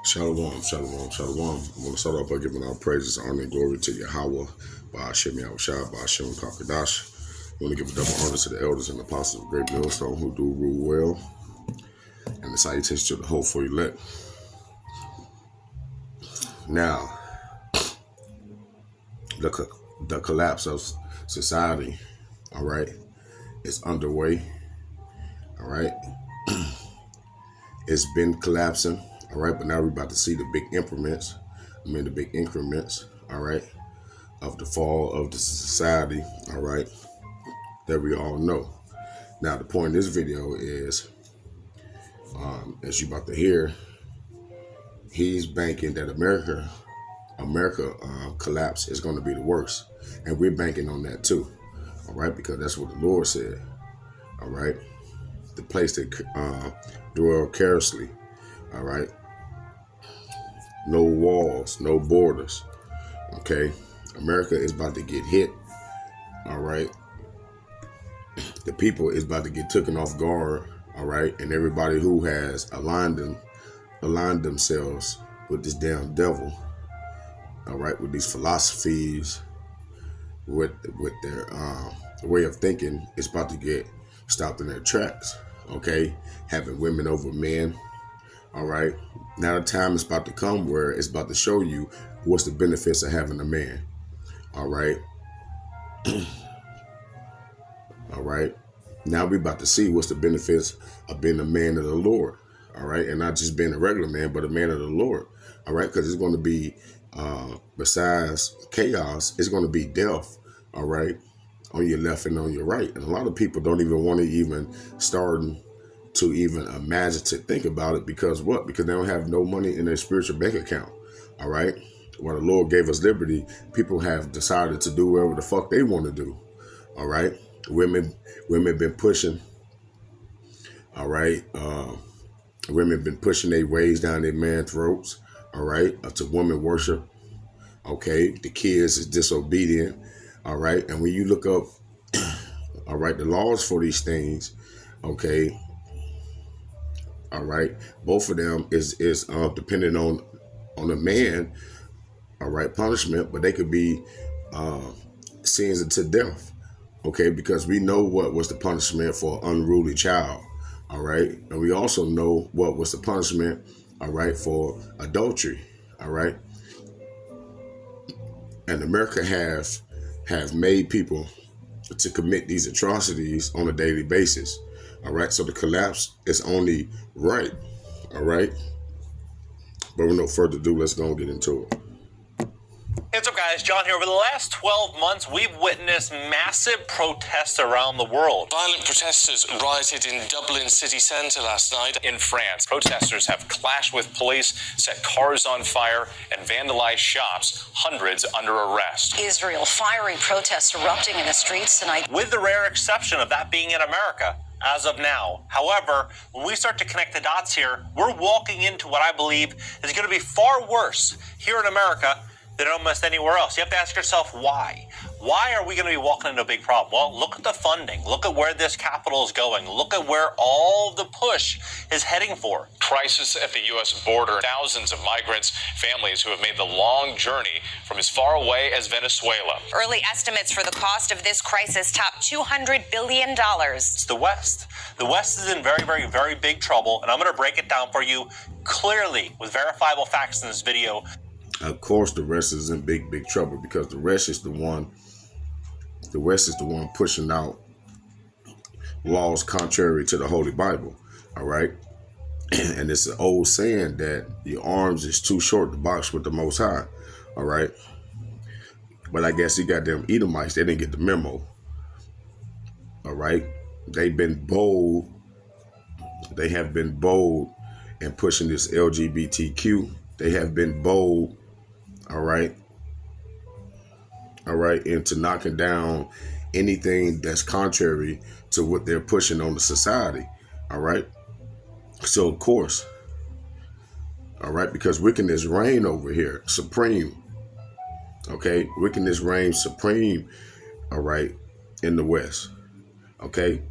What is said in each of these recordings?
Shalom, shalom, shalom. I'm going to start off by giving our praises, honor, and glory to Yahweh, by Hashem Yahushua, by Hashem Kakadash. I want to give a double honor to the elders and apostles of Great Millstone who do rule well, and the salutations to the whole for elect. Now, the collapse of society, all right, is underway, all right. It's been collapsing, all right, but now we're about to see the big increments, all right, of the fall of the society, all right, that we all know. Now, the point of this video is, as you're about to hear, he's banking that America collapse is going to be the worst. And we're banking on that too, all right, because that's what the Lord said, all right. The place that dwell carelessly, all right. No walls, no borders, okay. America is about to get hit, all right. The people is about to get taken off guard, all right. And everybody who has aligned themselves with this damn devil, all right, with these philosophies, with their way of thinking, is about to get stopped in their tracks, okay. Having women over men, all right. Now the time is about to come where it's about to show you what's the benefits of having a man, all right. All right. Now we're about to see what's the benefits of being a man of the Lord, all right, and not just being a regular man, but a man of the Lord, all right, because it's going to be, besides chaos, it's going to be death, all right, on your left and on your right. And a lot of people don't even want to even start to even imagine to think about it, because what? Because they don't have no money in their spiritual bank account, all right. When the Lord gave us liberty, people have decided to do whatever the fuck they want to do, all right. Women been pushing, all right. Women been pushing their ways down their man throats, all right, to woman worship, okay. The kids is disobedient, all right. And when you look up, all right, the laws for these things, okay, all right, both of them is depending on a man, all right, punishment, but they could be sins into death. Okay, because we know what was the punishment for an unruly child, all right? And we also know what was the punishment, all right, for adultery, all right? And America have made people to commit these atrocities on a daily basis, all right? So the collapse is only right, all right? But with no further ado, let's go and get into it. What's up, guys? John here. Over the last 12 months, we've witnessed massive protests around the world. Violent protesters rioted in Dublin city centre last night. In France, protesters have clashed with police, set cars on fire, and vandalized shops, hundreds under arrest. Israel, fiery protests erupting in the streets tonight, with the rare exception of that being in America as of now. However, when we start to connect the dots here, we're walking into what I believe is going to be far worse here in America than almost anywhere else. You have to ask yourself why. Why are we going to be walking into a big problem? Well, look at the funding. Look at where this capital is going. Look at where all the push is heading for. Crisis at the U.S. border. Thousands of migrants, families who have made the long journey from as far away as Venezuela. Early estimates for the cost of this crisis top $200 billion. It's the West. The West is in very, very, very big trouble, and I'm going to break it down for you clearly with verifiable facts in this video. Of course, the West is in big trouble, because the West is the one pushing out laws contrary to the Holy Bible, all right? And it's an old saying that your arms is too short to box with the Most High, all right? But I guess you got them Edomites, they didn't get the memo, all right? They've been bold. They have been bold in pushing this LGBTQ. They have been bold, all right, into knocking down anything that's contrary to what they're pushing on the society, all right. So of course, all right, because wickedness reign over here, supreme, okay, wickedness reigns supreme, all right, in the West, okay.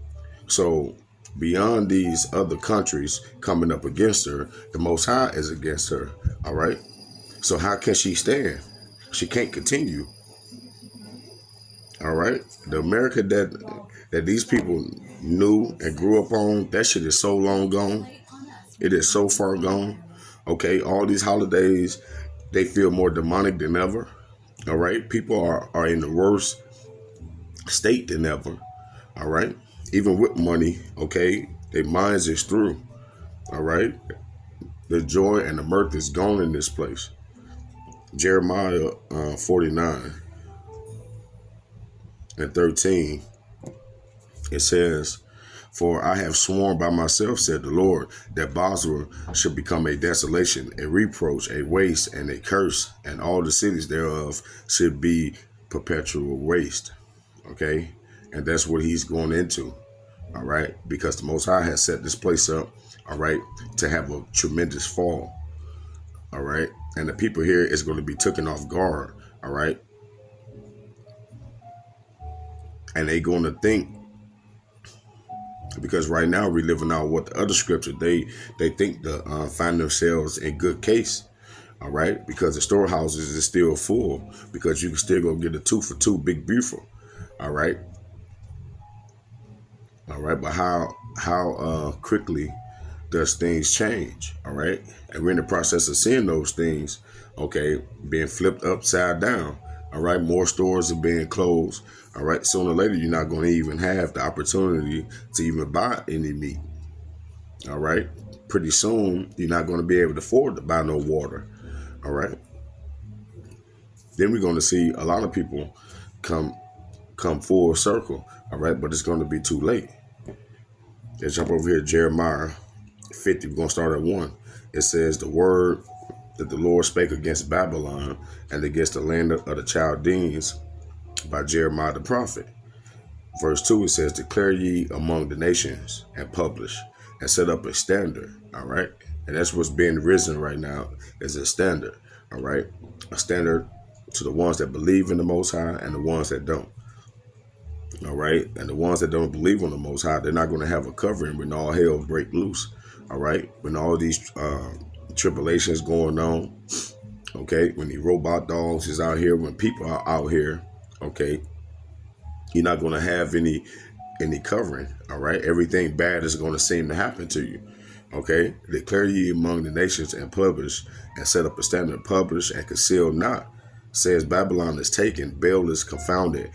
So beyond these other countries coming up against her, the Most High is against her. All right. So how can she stand? She can't continue. All right. The America that these people knew and grew up on, that shit is so long gone. It is so far gone. Okay. All these holidays, they feel more demonic than ever. All right. People are in the worst state than ever. All right. Even with money, okay, their minds is through. All right. The joy and the mirth is gone in this place. Jeremiah 49:13, it says, "For I have sworn by myself, said the Lord, that Bosra should become a desolation, a reproach, a waste, and a curse, and all the cities thereof should be perpetual waste." Okay? And that's what he's going into. All right? Because the Most High has set this place up, all right, to have a tremendous fall. All right? And the people here is going to be taken off guard. All right? And they going to think, because right now we're living out what the other scripture, they think to find themselves in good case. All right? Because the storehouses is still full, because you can still go get a 2 for 2 big beautiful. All right? All right, but how quickly does things change? All right, and we're in the process of seeing those things, okay, being flipped upside down. All right, more stores are being closed. All right, sooner or later, you're not going to even have the opportunity to even buy any meat. All right, pretty soon, you're not going to be able to afford to buy no water. All right, then we're going to see a lot of people come full circle. All right, but it's going to be too late. Let's jump over here, Jeremiah 50. We're going to start at 1. It says, "The word that the Lord spake against Babylon and against the land of the Chaldeans by Jeremiah the prophet." Verse 2, it says, "Declare ye among the nations and publish and set up a standard." All right. And that's what's being risen right now, is a standard. All right. A standard to the ones that believe in the Most High and the ones that don't. All right. And the ones that don't believe on the Most High, they're not going to have a covering when all hell break loose. All right. When all these tribulations going on. Okay. When the robot dogs is out here, when people are out here. Okay. You're not going to have any covering. All right. Everything bad is going to seem to happen to you. Okay. "Declare ye among the nations and publish and set up a standard, publish and conceal not. Says Babylon is taken, Baal is confounded,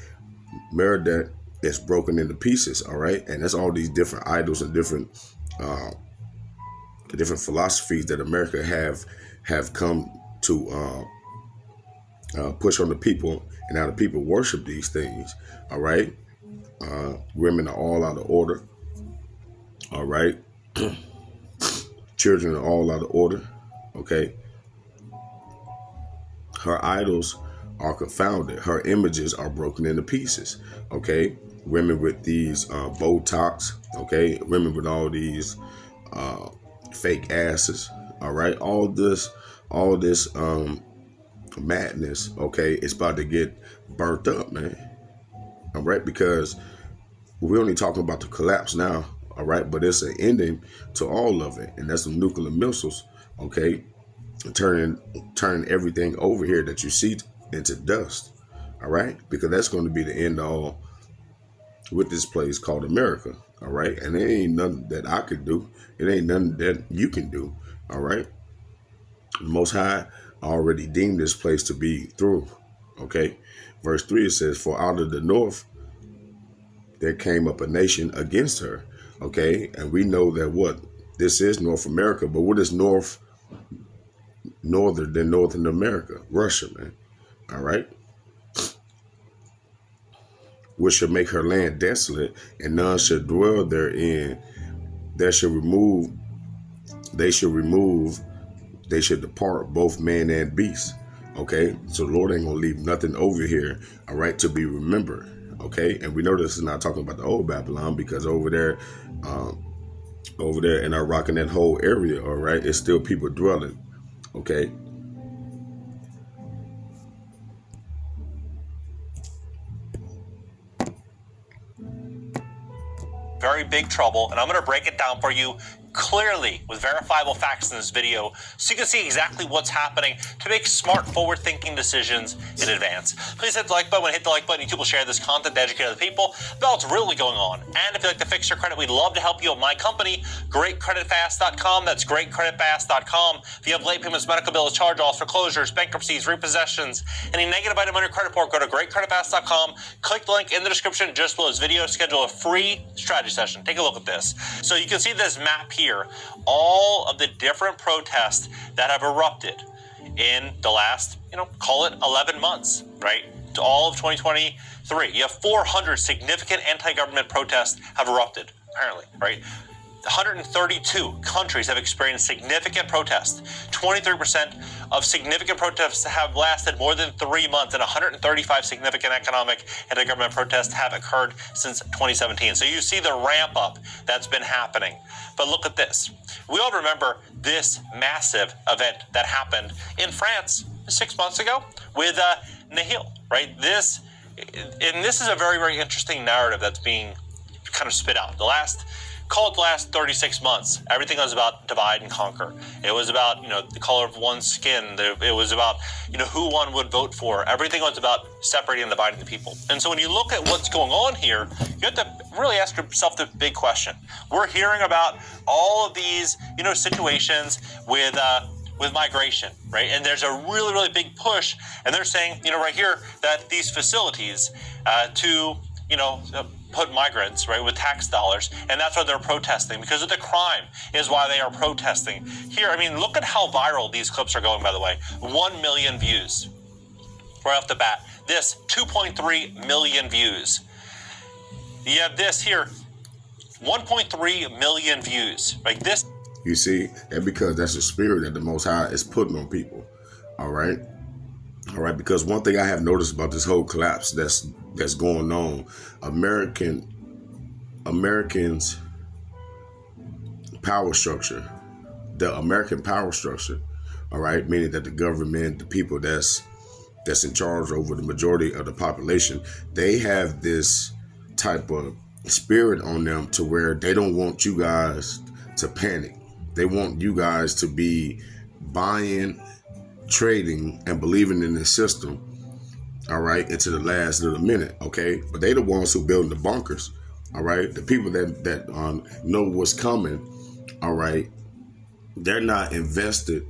Merodach is broken into pieces." All right. And that's all these different idols and different philosophies that America have come to push on the people, and how the people worship these things. All right. Women are all out of order. All right. Children are all out of order. Okay. Her idols are confounded. Her images are broken into pieces. Okay. Women with these Botox. Okay. Women with all these fake asses. All right. All this madness. Okay. It's about to get burnt up, man. All right. Because we're only talking about the collapse now. All right. But it's an ending to all of it. And that's some nuclear missiles. Okay. Turning everything over here that you see into dust. All right. Because that's going to be the end all with this place called America. All right. And it ain't nothing that I could do. It ain't nothing that you can do. All right. The Most High already deemed this place to be through. Okay. Verse 3, it says, "For out of the north there came up a nation against her." Okay. And we know that what? This is North America. But what is northern than Northern America? Russia, man. All right. "Which shall make her land desolate, and none shall dwell therein. They shall depart, both man and beast." Okay. So the Lord ain't going to leave nothing over here, all right, to be remembered. Okay. And we know this is not talking about the old Babylon, because over there in Iraq and that whole area, all right, it's still people dwelling. Okay. very big trouble, and I'm going to break it down for you clearly with verifiable facts in this video so you can see exactly what's happening to make smart, forward-thinking decisions in advance. Please hit the like button. When you hit the like button, YouTube will share this content to educate other people about what's really going on. And if you'd like to fix your credit, we'd love to help you at my company, GreatCreditFast.com. That's GreatCreditFast.com. If you have late payments, medical bills, charge-offs, foreclosures, bankruptcies, repossessions, any negative item on your credit report, go to GreatCreditFast.com. Click the link in the description just below this video. Schedule a free strategy session. Take a look at this. So you can see this map here. All of the different protests that have erupted in the last, call it 11 months, right? To all of 2023. You have 400 significant anti-government protests have erupted, apparently, right? 132 countries have experienced significant protests. 23% of significant protests have lasted more than 3 months, and 135 significant economic anti-government protests have occurred since 2017. So you see the ramp up that's been happening. But look at this. We all remember this massive event that happened in France 6 months ago with Nahil, right? This is a very, very interesting narrative that's being kind of spit out. The last 36 months, everything was about divide and conquer. It was about, the color of one's skin. It was about, who one would vote for. Everything was about separating and dividing the people. And so when you look at what's going on here, you have to really ask yourself the big question. We're hearing about all of these, situations with migration, right? And there's a really, really big push. And they're saying, right here, that these facilities to put migrants, right, with tax dollars, and that's why they're protesting, because of the crime is why they are protesting. Here, look at how viral these clips are going, by the way. 1 million views right off the bat. This, 2.3 million views. You have this here, 1.3 million views. Like this. You see, and because that's the spirit that the Most High is putting on people. All right. Because one thing I have noticed about this whole collapse that's going on, Americans' power structure, the American power structure, all right, meaning that the government, the people that's in charge over the majority of the population, they have this type of spirit on them to where they don't want you guys to panic. They want you guys to be buying, trading, and believing in the system, all right, into the last little minute, okay? But they the ones who building the bunkers, all right? The people that know what's coming, all right, they're not invested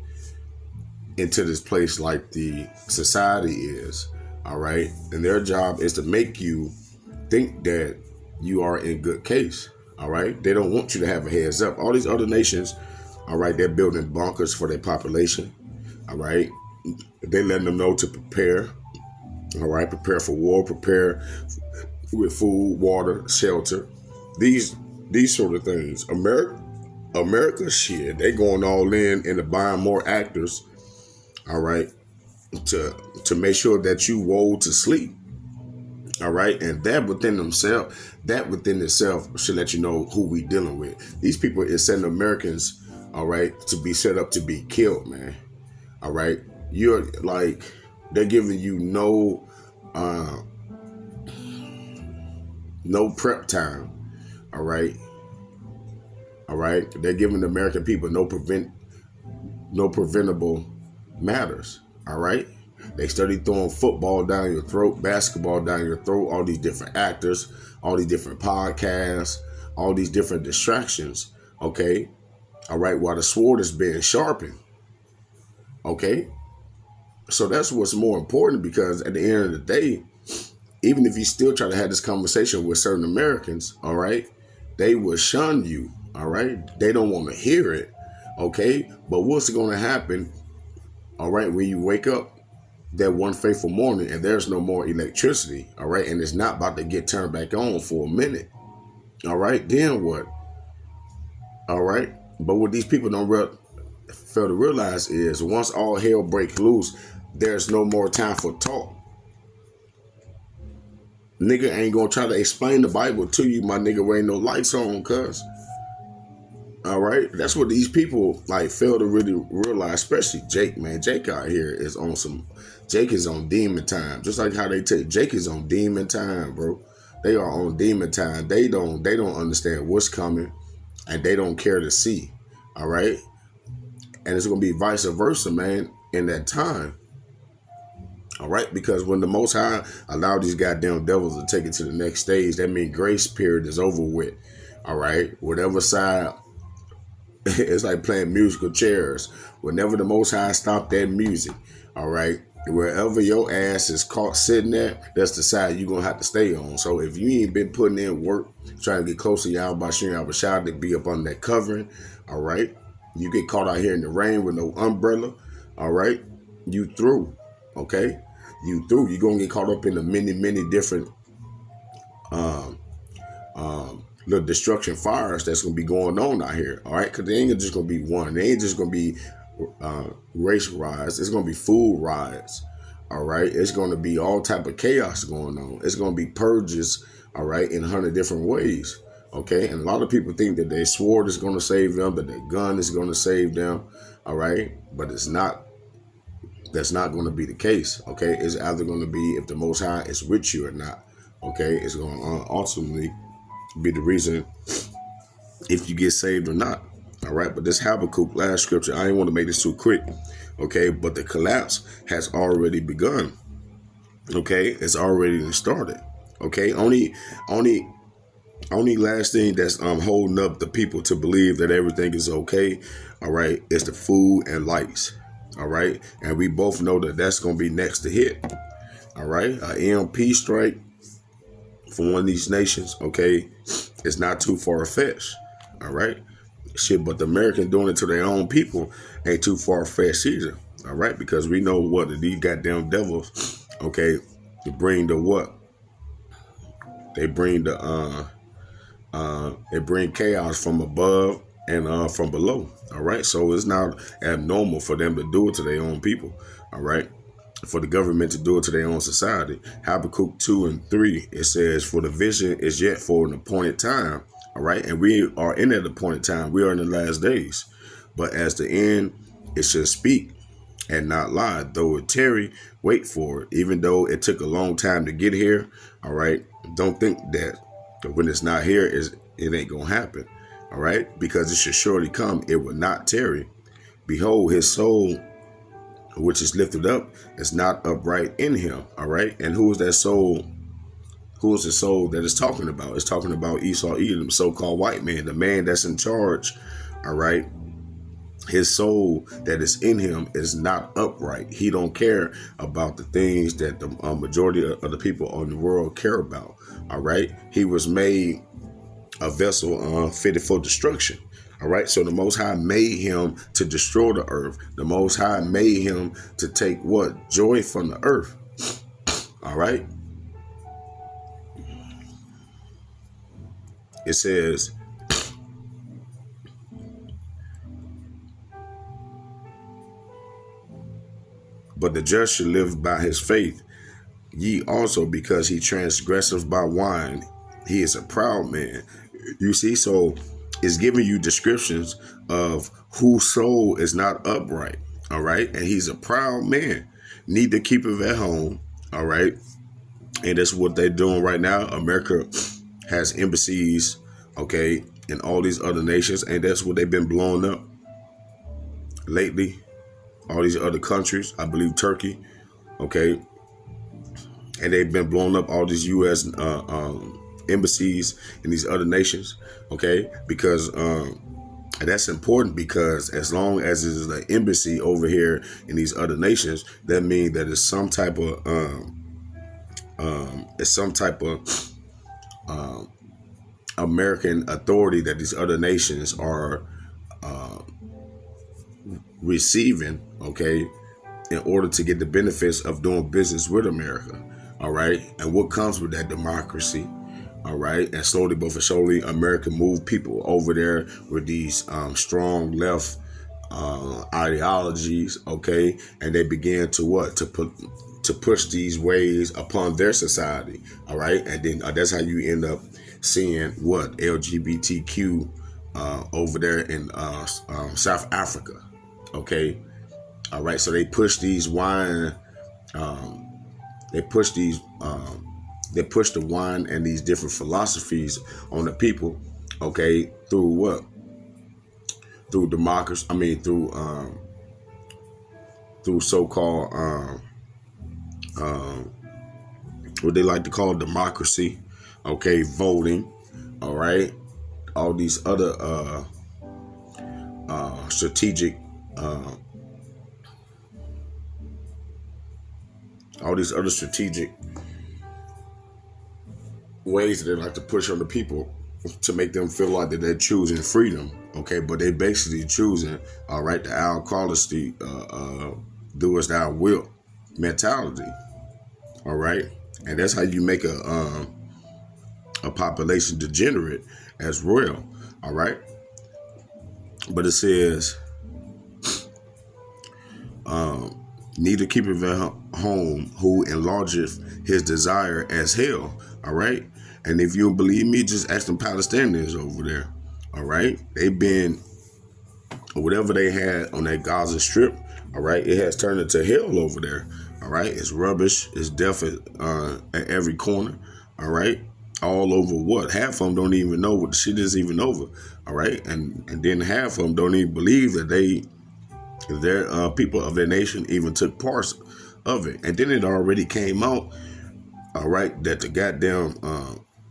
into this place like the society is, all right? And their job is to make you think that you are in good case, all right? They don't want you to have a heads up. All these other nations, all right, they're building bunkers for their population. All right, they letting them know to prepare. All right, prepare for war, prepare with food, water, shelter, these sort of things. America, shit, they going all in and buying more actors. All right, to make sure that you roll to sleep. All right, and that within itself should let you know who we dealing with. These people is sending Americans, all right, to be set up to be killed, man. All right, you're like, they're giving you no prep time. All right, they're giving the American people no preventable matters. All right, they study throwing football down your throat, basketball down your throat, all these different actors, all these different podcasts, all these different distractions. Okay, all right, while the sword is being sharpened. Okay, so that's what's more important, because at the end of the day, even if you still try to have this conversation with certain Americans, all right, they will shun you, all right? They don't want to hear it, okay? But what's going to happen, all right, when you wake up that one fateful morning and there's no more electricity, all right, and it's not about to get turned back on for a minute, all right, then what? All right, but what these people fail to realize is once all hell breaks loose, there's no more time for talk. Nigga ain't gonna try to explain the Bible to you, my nigga, where ain't no lights on, cuz. All right, that's what these people like fail to really realize, especially Jake, man. Jake out here is on Jake is on demon time, just like how they take Jake is on demon time, bro. They are on demon time. They don't understand what's coming, and they don't care to see. All right, and it's gonna be vice versa, man, in that time. All right, because when the Most High allow these goddamn devils to take it to the next stage, that means grace period is over with. All right, whatever side, it's like playing musical chairs. Whenever the Most High stop that music, all right, wherever your ass is caught sitting there, that's the side you're gonna have to stay on. So if you ain't been putting in work, trying to get close to Yahweh Bashir Abashad to be up under that covering, all right, you get caught out here in the rain with no umbrella, all right, you through, okay? You through. You're gonna get caught up in the many different little destruction fires that's gonna be going on out here. All right, because they ain't just gonna be one. They ain't just gonna be race riots. It's gonna be food riots. All right, it's gonna be all type of chaos going on. It's gonna be purges. All right, in 100 different ways. Okay, and a lot of people think that their sword is gonna save them, that their gun is gonna save them. All right, but it's not. That's not going to be the case, okay? It's either going to be if the Most High is with you or not, okay? It's going to ultimately be the reason if you get saved or not, all right? But this Habakkuk last scripture, I didn't want to make this too quick, okay? But the collapse has already begun, okay? It's already started, okay? Only last thing that's holding up the people to believe that everything is okay, all right, is the food and lights. All right, and we both know that that's gonna be next to hit. All right, an EMP strike from one of these nations, okay, it's not too far fetched. All right, shit, but the Americans doing it to their own people ain't too far fetched either. All right, because we know what these goddamn devils, okay, to bring the what? They bring the they bring chaos from above and from below. All right, so it's not abnormal for them to do it to their own people. All right, for the government to do it to their own society. Habakkuk 2:3, it says, "For the vision is yet for an appointed time." All right, and we are in that appointed time. We are in the last days. But as the end, it should speak and not lie. Though it tarry, wait for it. Even though it took a long time to get here. All right, don't think that when it's not here, it ain't gonna happen. All right, because it should surely come. It will not tarry. Behold, his soul, which is lifted up, is not upright in him. All right, and who is that soul? Who is the soul that it's talking about? It's talking about Esau, Edom, so-called white man, the man that's in charge. All right, his soul that is in him is not upright. He don't care about the things that the majority of the people in the world care about. All right, he was made a vessel fitted for destruction. All right, so the Most High made him to destroy the earth. The Most High made him to take what? Joy from the earth. All right. It says, but the just shall live by his faith. Ye also, because he transgresseth by wine, he is a proud man. You see, so it's giving you descriptions of whose soul is not upright. All right. And he's a proud man. Need to keep it at home. All right. And that's what they're doing right now. America has embassies, okay, in all these other nations. And that's what they've been blowing up lately. All these other countries, I believe Turkey, okay. And they've been blowing up all these U.S. Embassies in these other nations, okay? Because that's important, because as long as there's an embassy over here in these other nations, that means that it's some type of American authority that these other nations are receiving, okay, in order to get the benefits of doing business with America. All right, and what comes with that? Democracy. All right, and slowly but for surely, America moved people over there with these strong left ideologies, okay, and they began to what? To push these ways upon their society. All right, and then that's how you end up seeing what? LGBTQ over there in South Africa, okay. All right, so they push these that push the wine and these different philosophies on the people, okay, through what? Through democracy. I mean, through so-called what they like to call democracy, okay, voting, all right, all these other strategic ways that they like to push on the people to make them feel like that they're choosing freedom, okay, but they basically choosing, all right, the al-Khalistine, do as thou wilt mentality, all right, and that's how you make a population degenerate as well, all right. But it says, neither keepeth at home who enlargeth his desire as hell, all right. And if you don't believe me, just ask them Palestinians over there, all right. They've been, whatever they had on that Gaza Strip, all right, it has turned into hell over there, all right. It's rubbish, it's death at every corner, all right. All over what? Half of them don't even know what the shit is even over, all right. And then half of them don't even believe that their people of their nation even took parts of it. And then it already came out, all right, that the goddamn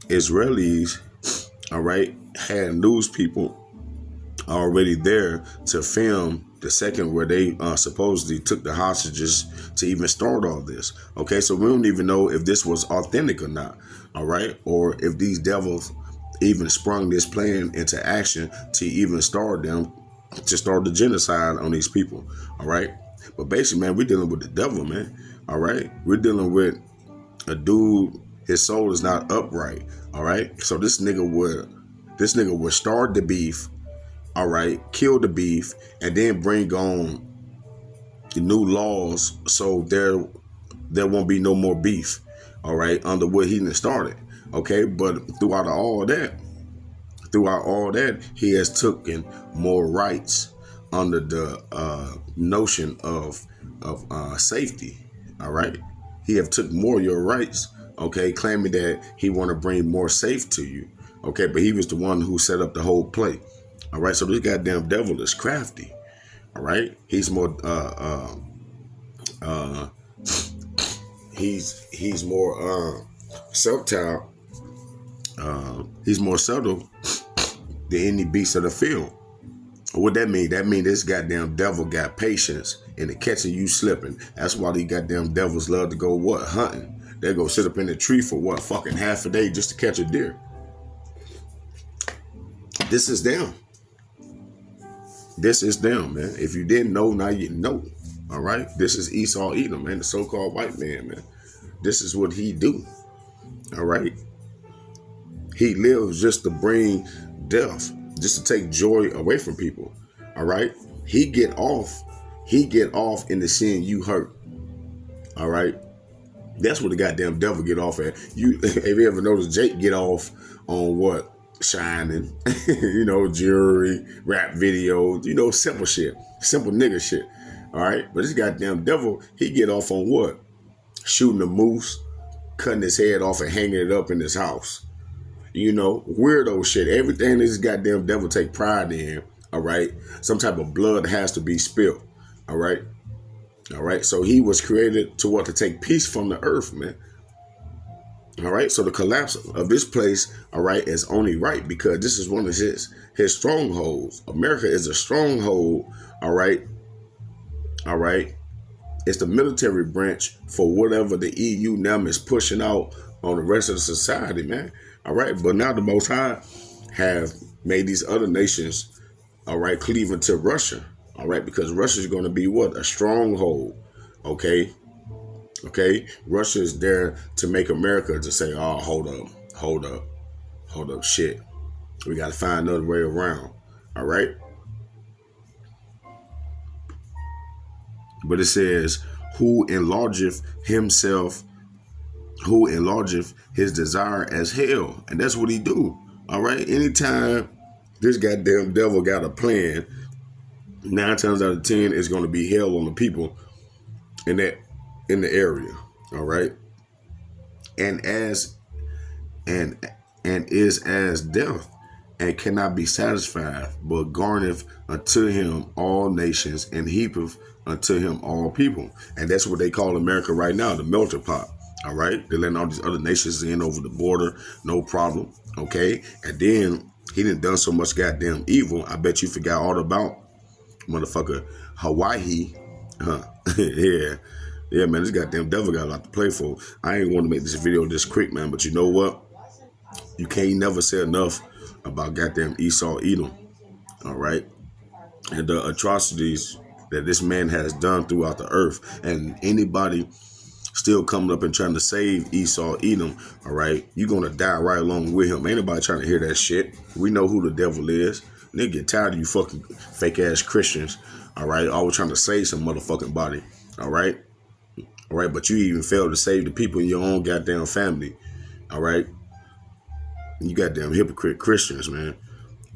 Israelis, all right, had news people already there to film the second where they supposedly took the hostages to even start all this. Okay, so we don't even know if this was authentic or not, all right, or if these devils even sprung this plan into action to even start the genocide on these people, all right. But basically, man, we're dealing with the devil, man, all right. We're dealing with a dude, his soul is not upright, all right. So this nigga would start the beef, all right, kill the beef, and then bring on the new laws so there won't be no more beef, all right, under what he done started, okay. But throughout all that, he has taken more rights under the notion of safety, all right. He have took more of your rights, okay, claiming that he want to bring more safe to you, okay. But he was the one who set up the whole play, all right. So this goddamn devil is crafty, all right. He's more he's more subtle. He's more subtle than any beast of the field. What that mean? That mean this goddamn devil got patience in the catching you slipping. That's why these goddamn devils love to go what? Hunting. They go sit up in the tree for what? Fucking half a day just to catch a deer. This is them. This is them, man. If you didn't know, now you know. All right? This is Esau Edom, man, the so-called white man, man. This is what he do. All right? He lives just to bring death, just to take joy away from people. All right? He get off into seeing you hurt. All right? That's what the goddamn devil get off at. Have you ever noticed Jake get off on what? Shining, jewelry, rap videos, simple shit, simple nigga shit. All right. But this goddamn devil, he get off on what? Shooting a moose, cutting his head off and hanging it up in his house. Weirdo shit. Everything this goddamn devil take pride in. All right. Some type of blood has to be spilled. All right. All right. So he was created to take peace from the earth, man. All right, so the collapse of this place, all right, is only right because this is one of his strongholds. America is a stronghold, all right. All right. It's the military branch for whatever the EU now is pushing out on the rest of the society, man. All right, but now the Most High have made these other nations, all right, cleave into Russia, all right, because Russia is going to be what? A stronghold, okay. Okay, Russia is there to make America to say, oh, hold up, shit. We got to find another way around, all right? But it says, who enlargeth his desire as hell. And that's what he do, all right? Anytime this goddamn devil got a plan, 9 times out of 10, it's going to be hell on the people in the area, all right? and is as death, and cannot be satisfied, but garneth unto him all nations, and heapeth unto him all people. And that's what they call America right now, the melting pot. All right, they're letting all these other nations in over the border, no problem. Okay, and then he done so much goddamn evil. I bet you forgot all about motherfucker Hawaii. Huh? Yeah, man, this goddamn devil got a lot to play for. I ain't want to make this video this quick, man, but you know what? You can't never say enough about goddamn Esau Edom. All right, and the atrocities that this man has done throughout the earth, and anybody still coming up and trying to save Esau Edom, all right, you're gonna die right along with him. Ain't nobody trying to hear that shit. We know who the devil is. Nigga get tired of you fucking fake ass Christians, all right, always trying to save some motherfucking body, all right, but you even failed to save the people in your own goddamn family, all right. You goddamn hypocrite Christians, man.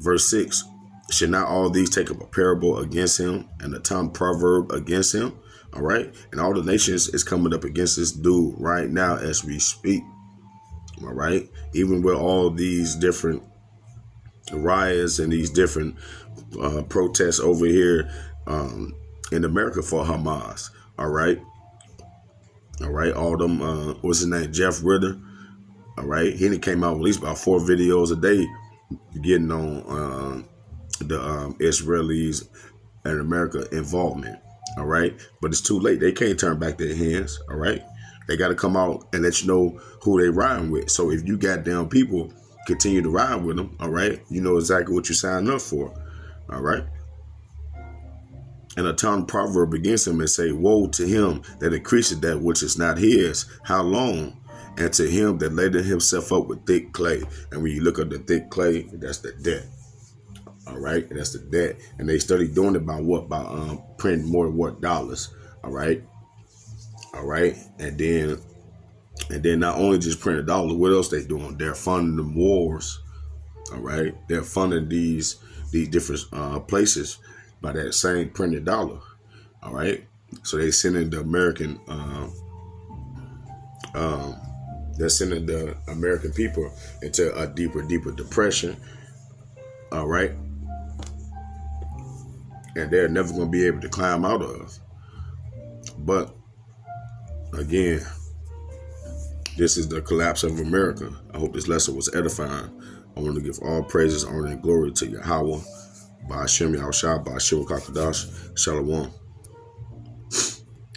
Verse 6, should not all these take up a parable against him, and a tongue proverb against him? All right, and all the nations is coming up against this dude right now as we speak. All right, even with all these different riots and these different protests over here in America for Hamas. All right, all them what's his name, Jeff Ritter. All right, he came out with at least about 4 videos a day getting on the Israelis and America involvement. All right, but it's too late. They can't turn back their hands. All right, they got to come out and let you know who they riding with. So if you goddamn people continue to ride with them, all right, you know exactly what you signed up for. All right, and a tongue proverb against him and say, woe to him that increaseth that which is not his. How long? And to him that laid himself up with thick clay. And when you look at the thick clay, that's the debt. All right, and that's the debt. And they started doing it by what? By printing more dollars. All right, and then not only just printing dollars, what else they doing? They're funding the wars. All right, they're funding these different places by that same printed dollar. All right, so they sending the American they're sending the American people into a deeper depression. All right, and they're never going to be able to climb out of. But again, this is the collapse of America. I hope this lesson was edifying. I want to give all praises, honor, and glory to Yahweh, Ba'ashem Yahushua, Ba'ashem Kakadash, Shalom.